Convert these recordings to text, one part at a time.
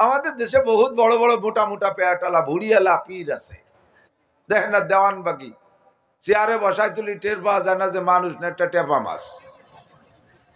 আমাদের দেশে বহুত বড় বড় মোটা মোটা পেয়াটালা ভুড়িয়ালা পীর আছে, দেখেন না দেওয়ানবাগি চেয়ারে বসায় তুলি টের পাওয়া যায় না যে মানুষ না একটা টেপা মাছ।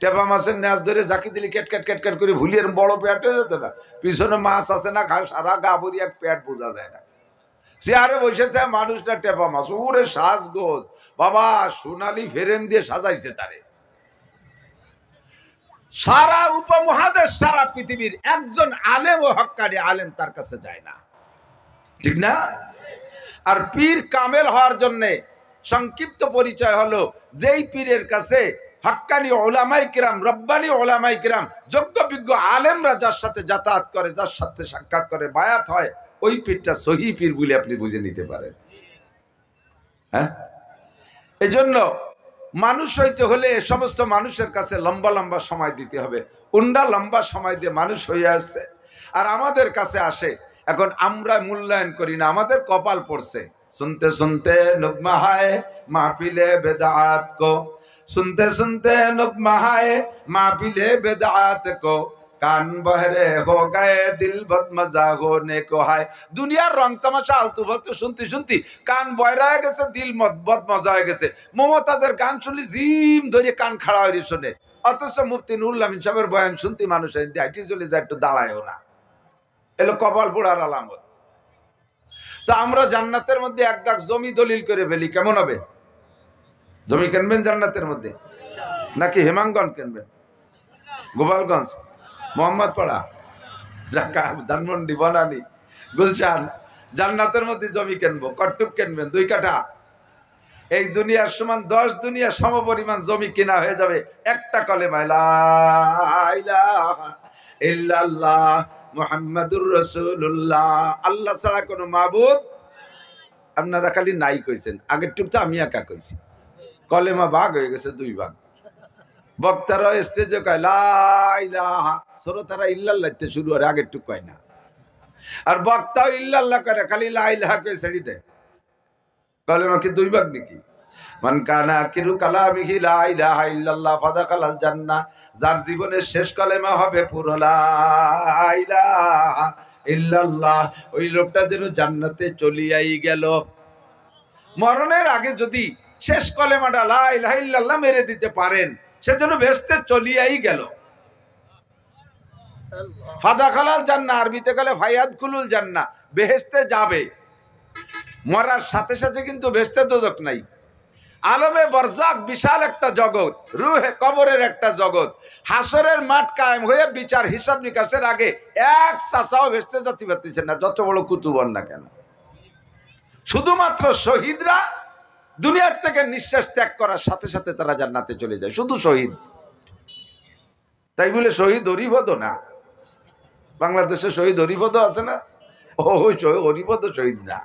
টেপা মাছের ন্যাস ধরে জাকি দিলি কেটকেট কেটকেট করে ভুলিয়ে বড় পেয়াটে যেত না, পিছনে মাছ আছে না, সারা গা ভরি এক পেট বোঝা যায় না। চেয়ারে বসে থাকে মানুষটা টেপা মাছ, ওরে সাজগোজ বাবা সোনালি ফেরেম দিয়ে সাজাইছে তারে। সারা উপমহাদেশ সারা পৃথিবীর একজন আলেম ও হক্কানি আলেম তার কাছে যায় না, ঠিক না? আর পীর কামেল হওয়ার জন্য সংক্ষিপ্ত পরিচয় হলো যেই পীরের কাছে হক্কানি ওলামাই কিরাম রব্বানি ওলামাই কিরাম যোগ্য বিজ্ঞ আলেমরা যার সাথে যাতায়াত করে, যার সাথে সাক্ষাৎ করে, বায়াত হয়, ওই পীরটা সহি পীর বলে আপনি বুঝে নিতে পারেন। হ্যাঁ, এই জন্য মানুষ হইতে হলে এ সমস্ত মানুষের কাছে লম্বা লম্বা সময় দিতে হবে। উন্ডা লম্বা সময় দিয়ে মানুষ হয়ে আসছে, আর আমাদের কাছে আসে। এখন আমরা মূল্যায়ন করি না, আমাদের কপাল পড়ছে। শুনতে শুনতে নুকমা হায় মাহফিলে বেদাত কো, শুনতে শুনতে নুকমা হায় মাহফিলে বেদাত কো, কান বহরে হো গায়ে দিল বদমজা হোনে কো হায়। দুনিয়ার রং তামাশা আলতু ফালতু শুনতে শুনতে কান বয়রা হয়ে গেছে, দিল বদমজা হয়ে গেছে। মমতাজের গান শুনলি জিম ধরে কান খাড়া হয়ে শোনে, অথচ মুফতি নুরুল আমিন সাহেবের বয়ান শুনতে মানুষের হাইটি চলে যায়, একটু দাঁড়ায়ও না। এলো কপাল পোড়ার আলামত। তা আমরা জান্নাতের মধ্যে এক দাগ জমি দলিল করে ফেলি, কেমন হবে? জমি কিনবেন জান্নাতের মধ্যে নাকি হেমাঙ্গন কিনবেন? গোপালগঞ্জ, মোহাম্মদপাড়া, ঢাকা, ধানমন্ডি, বনানী, গুলশান, জান্নাতের মধ্যে জমি কিনবো। কটুক কিনবেন 2 কাঠা। এই দুনিয়ার সমান 10 দুনিয়া সম পরিমাণ জমি কিনা হয়ে যাবে একটা কলেমায় লা ইলাহা ইল্লাল্লাহ মুহাম্মাদুর রাসূলুল্লাহ। আল্লাহ ছাড়া কোনো মাবুদ। আপনারা খালি নাই কইছেন, আগের টুকটা আমি একা কইছি। কলেমা ভাগ হয়ে গেছে 2 ভাগ। বক্তারা স্টেজে কয় লা ইলাহা, শ্রোতারা ইল্লাল্লাহতে শুরু করে, আগের টুক কয় না। আর বক্তাও ইল্লাল্লাহ করে, খালি লা ইলাহা কই ছেড়ে দেয়। কলেমা কি 2 ভাগ নাকি? মান কানা আখিরু কালামিহি লা ইলাহা ইল্লাল্লাহ ফাদাখালাল জান্নাহ, যার জীবনের শেষ কলেমা হবে পুরো লা ইলাহা ইল্লাল্লাহ, ওই লোকটা যেন জান্নাতে চলিয়াই গেল। মরণের আগে যদি শেষ কলেমাটা লা ইলাহা ইল্লাল্লাহ মেরে দিতে পারেন, সেজন্য বেহেশতে চলিয়াই গেল। ফাদাখালাল জান্নাহ আরবিতে গেলে ফায়াদখুলুল জান্নাহ, বেহেশতে যাবে। মরার সাথে সাথে কিন্তু বেহেশতে দোজখ নাই। আলমে বরজাক বিশাল একটা জগৎ, রুহে কবরের একটা জগৎ। হাসরের মাঠ কায়েম হয়ে বিচার হিসাব নিকাশের আগে এক চাচাও বেহেশতে যেতে পারতেছেন না, যত বড় কুতুবন না কেন। শুধুমাত্র শহীদরা দুনিয়ার থেকে নিঃশ্বাস ত্যাগ করার সাথে সাথে তারা জান্নাতে চলে যায়, শুধু শহীদ। তাই বলে শহীদ হরিপদ না। বাংলাদেশে শহীদ হরিপদ আছে না, ওই হরিপদ শহীদ না,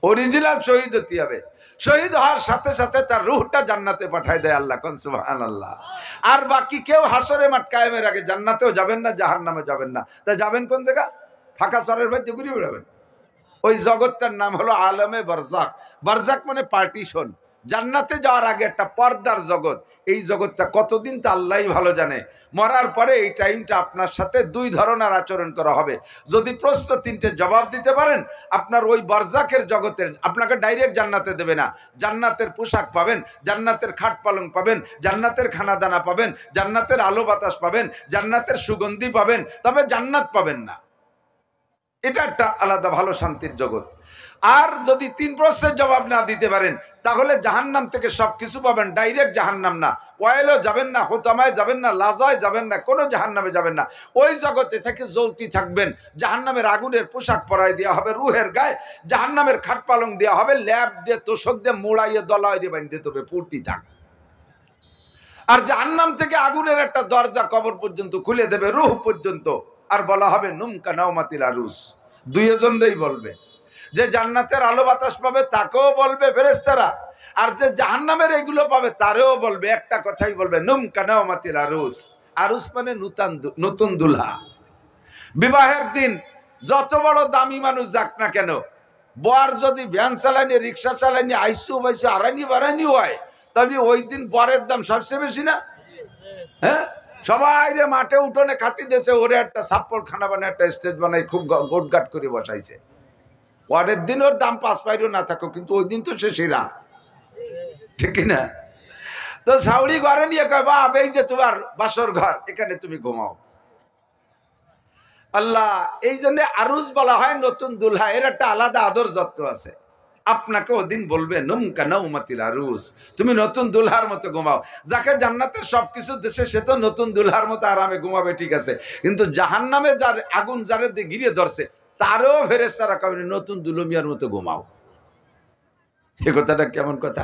অরিজিনাল শহীদ হতে হবে। শহীদ হওয়ার সাথে সাথে তার রূহটা জান্নাতে পাঠায় দেয় আল্লাহ, কোন সুবহানাল্লাহ। আর বাকি কেউ হাসরে মাঠ কায়েমের আগে জান্নাতেও যাবেন না, জাহান্নামে যাবেন না। তা যাবেন কোন জায়গা? ফাঁকা সরের মধ্যে ঘুরে বেড়াবেন। ওই জগৎটার নাম হলো আলমে বরজাক। বরজাক মানে পার্টিশন। জান্নাতে যাওয়ার আগে একটা পর্দার জগৎ। এই জগৎটা কতদিন তা আল্লাহই ভালো জানে। মরার পরে এই টাইমটা আপনার সাথে 2 ধরনের আচরণ করা হবে। যদি প্রশ্ন 3টে জবাব দিতে পারেন, আপনার ওই বরজাকের জগতের আপনাকে ডাইরেক্ট জান্নাতে দেবে না। জান্নাতের পোশাক পাবেন, জান্নাতের খাট পালং পাবেন, জান্নাতের খানাদানা পাবেন, জান্নাতের আলো বাতাস পাবেন, জান্নাতের সুগন্ধি পাবেন, তবে জান্নাত পাবেন না। এটা একটা আলাদা ভালো শান্তির জগৎ। আর যদি 3 প্রশ্নের জবাব না দিতে পারেন, তাহলে জাহান্নাম থেকে সবকিছু পাবেন, ডাইরেক্ট জাহান্নাম না। ওয়াইলও যাবেন না, হোতামায় যাবেন না, লাজায় যাবেন না, কোনো জাহান্নামে যাবেন না। ওই জগতে থেকে জ্বলতি থাকবেন। জাহান্নামের আগুনের পোশাক পরাই দেওয়া হবে রুহের গায়ে, জাহান্নামের খাট পালং দেওয়া হবে, ল্যাব দিয়ে তোষক দিয়ে মোড়াইয়ে দলায় দিয়ে বাঁধতে হবে, পূর্তি থাক। আর জাহান্নাম থেকে আগুনের একটা দরজা কবর পর্যন্ত খুলে দেবে, রুহ পর্যন্ত। আর বলা হবে নুমকা নাওমাতিল আরুস। 2 জনই বলবে। যে জান্নাতের আলো বাতাস পাবে তাকেও বলবে ফেরেশতারা, আর যে জাহান্নামের এগুলো পাবে তারেও বলবে, একটা কথাই বলবে, নুমকা নাওমাতিল আরুস। আরুস মানে নতুন দুলহা। বিবাহের দিন যত বড় দামি মানুষ যাক না কেন, বর যদি ভ্যান চালানি, রিক্সা চালানি, আইসু বাইসু আড়ানি বাড়ানি হয়, তবে ওই দিন বরের দাম সবচেয়ে বেশি না? হ্যাঁ, সবাই রে মাঠে উঠোনে খাতি দেশে ওরে একটা সাপ্পর খানা বানায় একটা স্টেজ বানাই খুব গোটগাট করে বসাইছে। পরের দিন ওর দাম 5 পাইরও না থাকো, কিন্তু ওই দিন তো সে সেরা, ঠিক কিনা? তো শাওড়ি ঘরে নিয়ে কয় বাপ এই যে তোমার বাসর ঘর, এখানে তুমি ঘুমাও। আল্লাহ, এই জন্য আরুস বলা হয় নতুন দুলহা, এর একটা আলাদা আদর যত্ন আছে। আপনাকে ওদিন বলবে নুমকা নাউমাতিল আরুস, তুমি নতুন দুলহার মতো ঘুমাও। যাকে জান্নাতের সবকিছু দেশে সে তো নতুন দুলহার মতো আরামে ঘুমাবে, ঠিক আছে, কিন্তু জাহান্নামে যার আগুন যারে দিয়ে ঘিরে ধরছে তারও ফেরেশতারা কবে নতুন দুলমিয়ার মতো ঘুমাও। এ কথাটা কেমন কথা?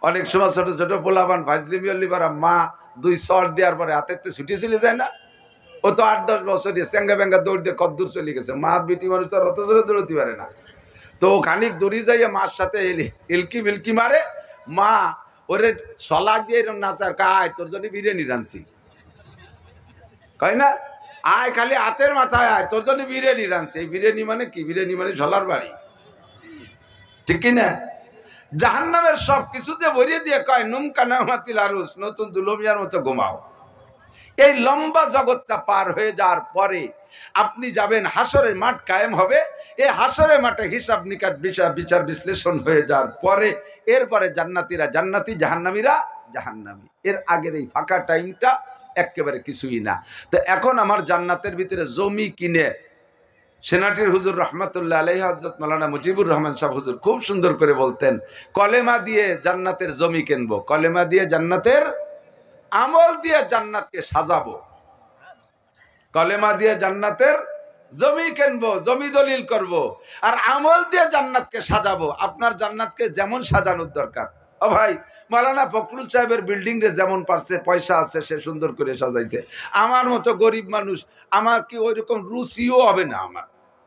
অনেক সময় ছোট ছোট পোলাপান ফাজলিমিয়ার মা 2 শট দেওয়ার পরে হাতের তো ছুটে চলে যায় না, ও তো 8-10 বছর চেঙ্গা বেঙ্গা দৌড় দিয়ে কদ্দূর চলে গেছে। মা বিটি মানুষ তো অত দূরে দৌড়তে পারে না, তো খানিক দৌড়ি যাইয়া মার সাথে এলকি মিলকি মারে। মা ওরে সলা দিয়ে এরম নাচার কায় তোর জন্য বিরিয়ানি রাঁধছি, কয় না, আয় খালি হাতের মাথায় আয় তোর জন্য বিরিয়ানি রাঁধছি। এই বিরিয়ানি মানে কি? বিরিয়ানি মানে ঝোলার বাড়ি, ঠিক কিনা? জাহান্নামের সব কিছুতে ভরিয়ে দিয়ে কয় নুমকা নাউমাতিল আরুস, নতুন দুলমিয়ার মতো ঘুমাও। এই লম্বা জগৎটা পার হয়ে যাওয়ার পরে আপনি যাবেন হাসরের মাঠ কায়েম হবে। এই হাসরের মাঠে হিসাব নিকাশ বিচার বিশ্লেষণ হয়ে যাওয়ার পরে এরপরে জান্নাতীরা জান্নাতি, জাহান্নামীরা জাহান্নামী। এর আগের এই ফাঁকা টাইমটা একেবারে কিছুই না। তো এখন আমার জান্নাতের ভিতরে জমি কিনে সেনাটির হুজুর রহমতুল্লাহ আলাইহি হযরত মাওলানা মুজিবুর রহমান সাহেব হুজুর খুব সুন্দর করে বলতেন, কলেমা দিয়ে জান্নাতের জমি কিনবো, কলেমা দিয়ে জান্নাতের, আমল দিয়ে জান্নাতকে সাজাবো। কলেমা দিয়ে জান্নাতের জমি কিনবো, জমি দলিল করব, আর আমল দিয়ে জান্নাতকে সাজাবো। আপনার জান্নাতকে যেমন সাজানোর দরকার, ও ভাই মাওলানা ফখরুল সাহেবের বিল্ডিং রে যেমন পারছে, পয়সা আছে, সে সুন্দর করে সাজাইছে। আমার মতো গরিব মানুষ, আমার কি ওই রকম রুচিও হবে না।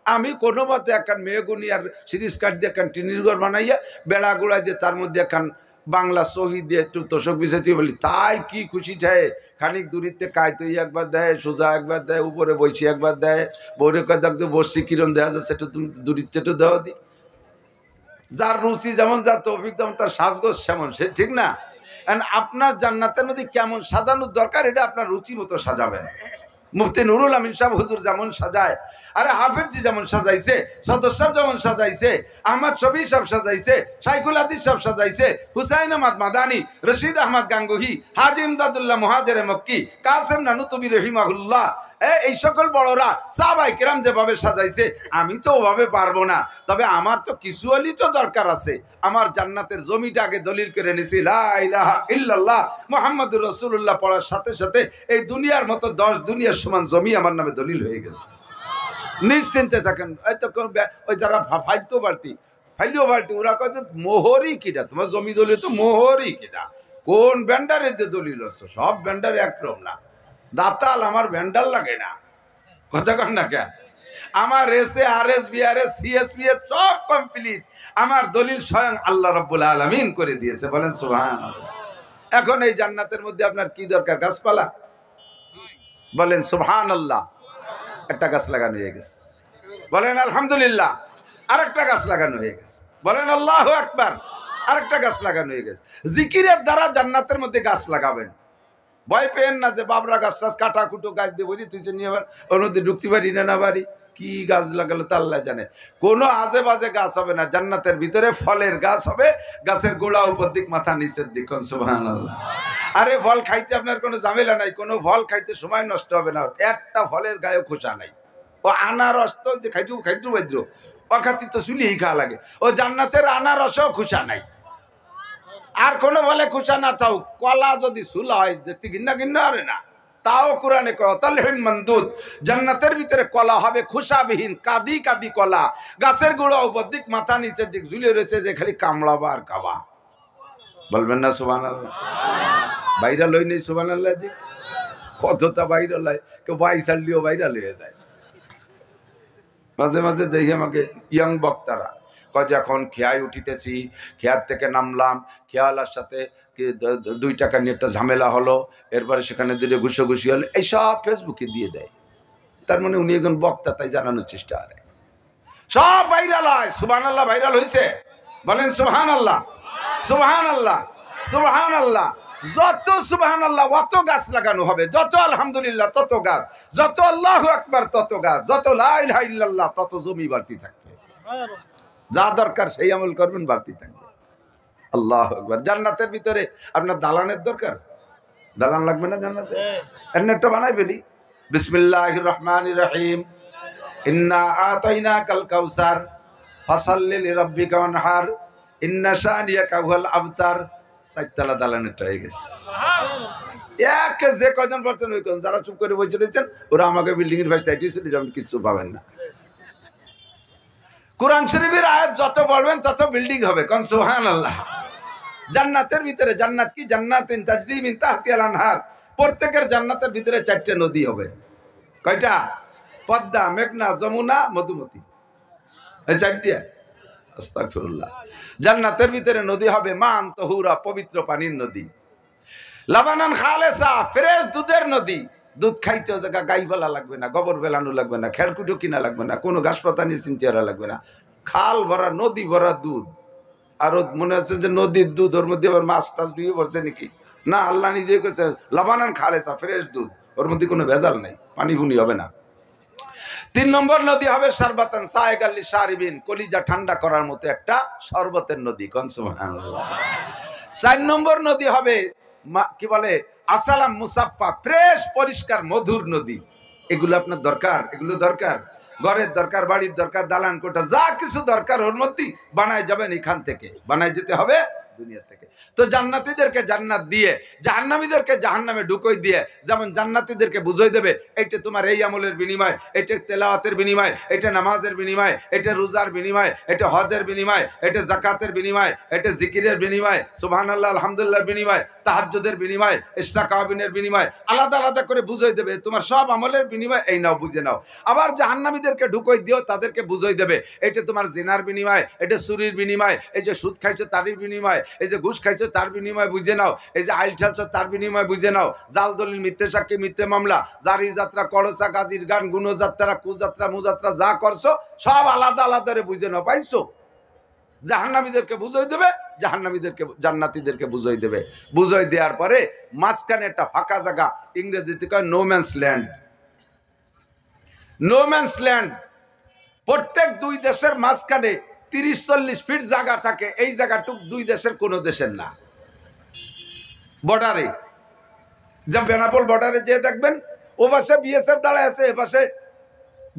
আমি কোনো মতে একখান মেয়েগুনি আর সিরিজ কাঠ দিয়ে একখান টিনির ঘর বানাইয়া বেড়া গোড়াই দিয়ে তার মধ্যে একখান বাংলা সহি দিয়ে একটু তোষক বিছাইতে বলি, তাই কি খুশি ঠায়। খানিক দূরিতে কায়তই একবার দেয়, সোজা একবার দেয়, উপরে বইছি একবার দেয়, বৌরে কয় দেখতে বসছি কিরম দেখা যাচ্ছে, সেটা তুমি দূরিতে একটু দেওয়া দি। যার রুচি যেমন, যার তৌফিক যেমন, তার সাজগোজ সেমন, সে ঠিক না? আপনার জান্নাতের মধ্যে কেমন সাজানোর দরকার, এটা আপনার রুচি মতো সাজাবেন। মুফতি নুরুল আমিন সাহেব হুজুর যেমন সাজায়, আরে হাফেজজি যেমন সাজাইছে, সদর সাহেব যেমন সাজাইছে, আহমদ শফি সাহেব সাজাইছে, শাইখুল হাদিস সাহেব সাজাইছে, হুসাইন আহমদ মাদানী, রশিদ আহমদ গাঙ্গুহি, হাজি ইমদাদুল্লাহ মুহাজির মক্কি, কাসেম নানুতুবি রহিমাহুল্লাহ, এই সকল বড়রা সাহাবায়ে কেরাম যেভাবে সাজাইছে, আমি তো ওভাবে পারবো না। তবে আমার তো কিছু হলেই তো দরকার আছে। আমার জান্নাতের জমিটা আগে দলিল করে নিছি, লা ইলাহা ইল্লাল্লাহ মুহাম্মাদুর রাসূলুল্লাহ পড়ার সাথে সাথে এই দুনিয়ার মতো 10 দুনিয়ার সমান জমি আমার নামে দলিল হয়ে গেছে। নিশ্চিন্তে থাকেন। ওই যারা ফাইলতো বাড়তি ফাইলিও বাড়তি, ওরা কয় যে মোহরই কিনা, তোমার জমি দলিল হচ্ছে মোহরই কিনা, কোন ব্যান্ডারে দলিল হচ্ছে? সব ব্যান্ডার একরকম না। দাতাল আমার ভ্যান্ডার লাগে না, কথা কন না কেন? আমার এসএ আরএস বিআরএস সিএসপি সব কমপ্লিট, আমার দলিল স্বয়ং আল্লাহ রাব্বুল আলামিন করে দিয়েছে, বলেন সুবহানাল্লাহ। এখন এই জান্নাতের মধ্যে আপনার কি দরকার? গাছপালা, বলেন সুবহানাল্লাহ। একটা গাছ লাগানো হয়ে গেছে, বলেন আলহামদুলিল্লাহ। আরেকটা গাছ লাগানো হয়ে গেছে, বলেন আল্লাহু আকবার। আরেকটা গাছ লাগানো হয়ে গেছে। জিকিরের দ্বারা জান্নাতের মধ্যে গাছ লাগাবেন। ভয় পেন না যে বাবরা গাছ টাছ কাটা কুটো গাছ দিয়ে বলি, তুই নিয়ে আবার অন্যদি ঢুকতে পারি না পারি, কি গাছ লাগালো তা আল্লাহ জানে। কোনো আজে বাজে গাছ হবে না, জান্নাতের ভিতরে ফলের গাছ হবে, গাছের গোড়া উপর দিক মাথা নিচের দিক, সুবহানাল্লাহ। আরে ফল খাইতে আপনার কোনো ঝামেলা নাই, কোনো ফল খাইতে সময় নষ্ট হবে না, একটা ফলের গায়ে খোসা নাই। ও আনারস তো যে খাইতে বাইদ্র অখাতি তো চুলিই খাওয়া লাগে, ও জান্নাতের আনারসও খোসা নাই। আর কোনো বলে খুশা না থাও, কলা যদি সুলা হয় দেখতে ঘিন্না ঘিন্না আরে না, তাও কোরআনে কয় তালহিন মন্দুদ, জান্নাতের ভিতরে কলা হবে খুশাবিহীন, কাদি কাদি কলা, গাছের গোড়া উপর দিক মাথা নিচের দিক ঝুলিয়ে রয়েছে, যে খালি কামড়াবা আর খাওয়া, বলবেন না সুবহানাল্লাহ? ভাইরাল হই নেই সুবহানাল্লাহ দিক, কতটা ভাইরাল হয়, কেউ ভাইসাল দিয়েও ভাইরাল হয়ে যায়। মাঝে মাঝে দেখি আমাকে ইয়াং বক্তারা কয় যে এখন খেয়ায় উঠিতেছি, খেয়ার থেকে নামলাম, খেয়ালার সাথে 2 টাকা নিয়ে একটা ঝামেলা হলো, এরপরে সেখানে দিলে ঘুষোঘুষি হলো, এইসব ফেসবুকে দিয়ে দেয়। তার মানে উনি একজন বক্তা, তাই জানানোর চেষ্টা করে। সব ভাইরাল হয়। সুবহানাল্লাহ ভাইরাল হয়েছে, বলেন সুবহানাল্লাহ, সুবহানাল্লাহ, সুবহানাল্লাহ। যত সুবহানাল্লাহ অত গাছ লাগানো হবে, যত আলহামদুলিল্লাহ তত গাছ, যত আল্লাহু আকবার তত গাছ, যত লা ইলাহা ইল্লাল্লাহ তত জমি বাড়তি থাকবে। যা দরকার সেই আমল করবেন, বাড়তি থাকবে। আল্লাহু আকবার। জান্নাতের ভিতরে আপনার দালানের দরকার, দালান লাগবে না জান্নাতে? একটা বানাই ফেলি। বিসমিল্লাহির রহমানির রহিম। ইন্না আতাইনাকাল কাউসার ফাসাল্লি লিরাব্বিকা ওয়ানহার ইন্না শানিয়াকা হুয়াল আবতার। সাইতলা দালানেরটা হয়ে গেছে। এক যে কজন পারছেন ওই কজন, যারা চুপ করে বসে রয়েছেন ওরা আমাকে বিল্ডিং এর ভাষায় চলে যাবেন, কিছু পাবেন না। কোরআন শরীফের আয়াত যত পড়বেন তত বিল্ডিং হবে। কোন সুবহানাল্লাহ। জান্নাতের ভিতরে, জান্নাত কি? জান্নাতিন তাজরি মিন তাহতিহাল আনহার। প্রত্যেকের জান্নাতের ভিতরে 4টে নদী হবে। কয়টা? পদ্মা, মেঘনা, যমুনা, মধুমতি, এই 4টে। আস্তাগফিরুল্লাহ। জান্নাতের ভিতরে নদী হবে মান তহুরা, পবিত্র পানির নদী। লাবানান খালেসা, ফ্রেশ দুধের নদী। দুধ খাইতে জায়গা গাই ফেলা লাগবে না, গোবর ফেলানো লাগবে না, খেরকুটো কিনা লাগবে না, কোনো ঘাস পাতা নিয়ে চিনতে লাগবে না। খাল ভরা, নদী ভরা দুধ। আর মনে হচ্ছে যে নদীর দুধ, ওর মধ্যে আবার মাছ টাছ ডুবে পড়ছে নাকি? না, আল্লাহ নিজে কেছে লাবানান খালেসা, ফ্রেশ দুধ, ওর মধ্যে কোনো ভেজাল নেই, পানি ফুনি হবে না। 3 নম্বর নদী হবে শারবাতান সায়েগাল লিশারিবিন, কলিজা ঠান্ডা করার মতো একটা শরবতের নদী। কোন সুবহানাল্লাহ। 4 নম্বর নদী হবে কি বলে আসালাম মুসাফফা, ফ্রেশ পরিষ্কার মধুর নদী। এগুলো আপনার দরকার, এগুলো দরকার। ঘরের দরকার, বাড়ির দরকার, দালান কোঠা, যা কিছু দরকার ওর মধ্যেই বানায় যাবেন। এখান থেকে বানায় যেতে হবে দুনিয়া থেকে। তো জান্নাতীদেরকে জান্নাত দিয়ে, জাহান্নামীদেরকে জাহান্নামে ঢুকই দিয়ে, যেমন জান্নাতীদেরকে বুঝাই দেবে এটা তোমার এই আমলের বিনিময়, এটা তেলাওয়াতের বিনিময়, এটা নামাজের বিনিময়, এটা রোজার বিনিময়, এটা হজের বিনিময়, এটা যাকাতের বিনিময়, এটা জিকিরের বিনিময়, সুবহানাল্লাহ আলহামদুলিল্লাহর বিনিময়, তাহাজ্জুদের বিনিময়, ইশরাকাবিনের বিনিময়, আলাদা আলাদা করে বুঝাই দেবে তোমার সব আমলের বিনিময় এই নাও, বুঝে নাও। আবার জাহান্নামীদেরকে ঢুকই দিও, তাদেরকে বুঝাই দেবে এটা তোমার জিনার বিনিময়, এটা চুরির বিনিময়, এই যে সুদ খাইছো তারই বিনিময়, এই যে ঘুষ খাইছো তার বিনিময় বুঝে নাও, এই যে আইল ঠালছো তার বিনিময় বুঝে নাও। জাল দলিল, মিথ্যে সাক্ষী, মিথ্যে মামলা, জারি যাত্রা, কলসা, গাজীর গান, গুণযাত্রা, কুযাত্রা, মুযাত্রা যা করছো সব আলাদা আলাদা বুঝে নাও। পাইছো? জাহান্নামীদেরকে বুঝাই দেবে, জাহান্নামীদেরকে জান্নাতীদেরকে বুঝাই দেবে। বুঝাই দেওয়ার পরে মাঝখানে একটা ফাঁকা জায়গা, ইংরেজিতে কয় no man's land. No man's land. প্রত্যেক 2 দেশের মাঝখানে 30-40 ফিট জায়গা থাকে। এই জায়গাটুক 2 দেশের কোনো দেশের না। বর্ডারে, যেমন বেনাপোল বর্ডারে যে দেখবেন ও পাশে বিএসএফ দাঁড়ায় আছে, এ পাশে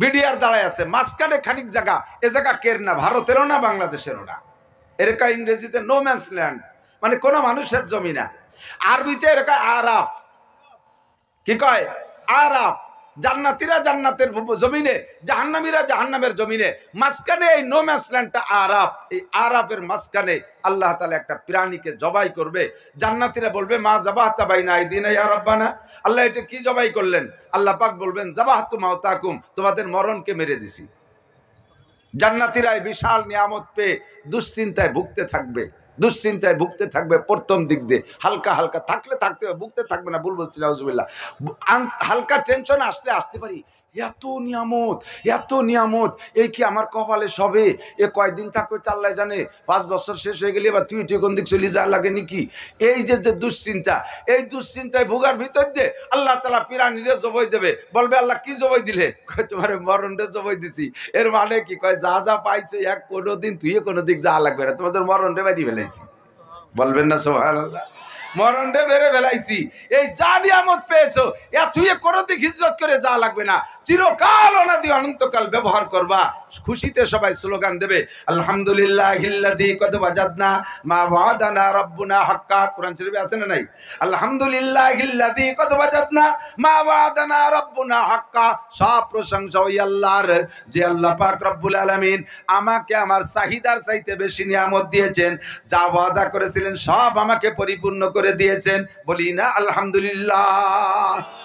বিডিআর দাঁড়ায় আছে, মাঝখানে খানিক জায়গা। এ জায়গা কের না, ভারতেরও না, বাংলাদেশেরও না। এরকা ইংরেজিতে নো ম্যানস ল্যান্ড, মানে কোনো মানুষের জমি না। আরবিতে এরকা আরাফ। কি কয়? আরাফ। জান্নাতীরা জান্নাতের জমিনে, জাহান্নামীরা জাহান্নামের জমিনে, মাঝখানে এই নো ম্যানস ল্যান্ডটা আরাফ। এই আরাফের মাঝখানে আল্লাহ তাআলা একটা প্রাণীকে জবাই করবে। জান্নাতীরা বলবে মা যাবাহতা বাইনা আইদিনা ইয়া রাব্বানা, আল্লাহ এটা কি জবাই করলেন? আল্লাহ পাক বলবেন যাবাহতু মাউতাকুম, তোমাদের মরণকে মেরে দিছি। জান্নাতীরা বিশাল নিয়ামত পেয়ে দুশ্চিন্তায় ভুগতে থাকবে, দুশ্চিন্তায় ভুগতে থাকবে। প্রথম দিক দিয়ে হালকা হালকা থাকলে থাকতে হবে, ভুগতে থাকবে না। ভুল বলছি নাউজুবিল্লাহ। হালকা টেনশন আসতে পারি, এত নিয়ামত, এত নিয়ামত, এই কি আমার কপালে সবে? এ কয়দিন থাকবে আল্লাহ জানে, 5 বছর শেষ হয়ে গেলে এবার তুই কোন দিক চলে যা লাগে নাকি? এই যে দুশ্চিন্তা, এই দুশ্চিন্তায় ভোগার ভিতর দিয়ে আল্লাহ তাআলা পিরানিরে জবাই দেবে। বলবে আল্লাহ কি জবাই দিলে? কয় তোমার মরণটা জবাই দিছি। এর মানে কি? কয় যা যা পাইছো এক কোনোদিন তুই কোনো দিক যা লাগবে না, তোমাদের মরণটা বাড়ি ফেলেছি। বলবেন না সুবহানাল্লাহ? মরণটা বেড়ে ফেলাইছি। এই যা নিয়ামত পেয়েছো তুই কোনো দিক হিজরত করে যা লাগবে না, চিরকাল অনাদি অনন্তকাল ব্যবহার করবা। খুশিতে সবাই স্লোগান দেবে আলহামদুলিল্লাহিল্লাযী কদ ওয়াজাদনা মা ওয়াদানা রাব্বুনা হাক্কা। কোরআন শরীফে আছে না নাই? আলহামদুলিল্লাহিল্লাযী কদ ওয়াজাদনা মা ওয়াদানা রাব্বুনা হাক্কা। সব প্রশংসা ওই আল্লাহর, যে আল্লাহ পাক রব্বুল আলামিন আমাকে আমার চাহিদার চাইতে বেশি নিয়ামত দিয়েছেন। যা ওয়াদা করেছিলেন সব আমাকে পরিপূর্ণ করে দিয়েছেন। বলি না আলহামদুলিল্লাহ।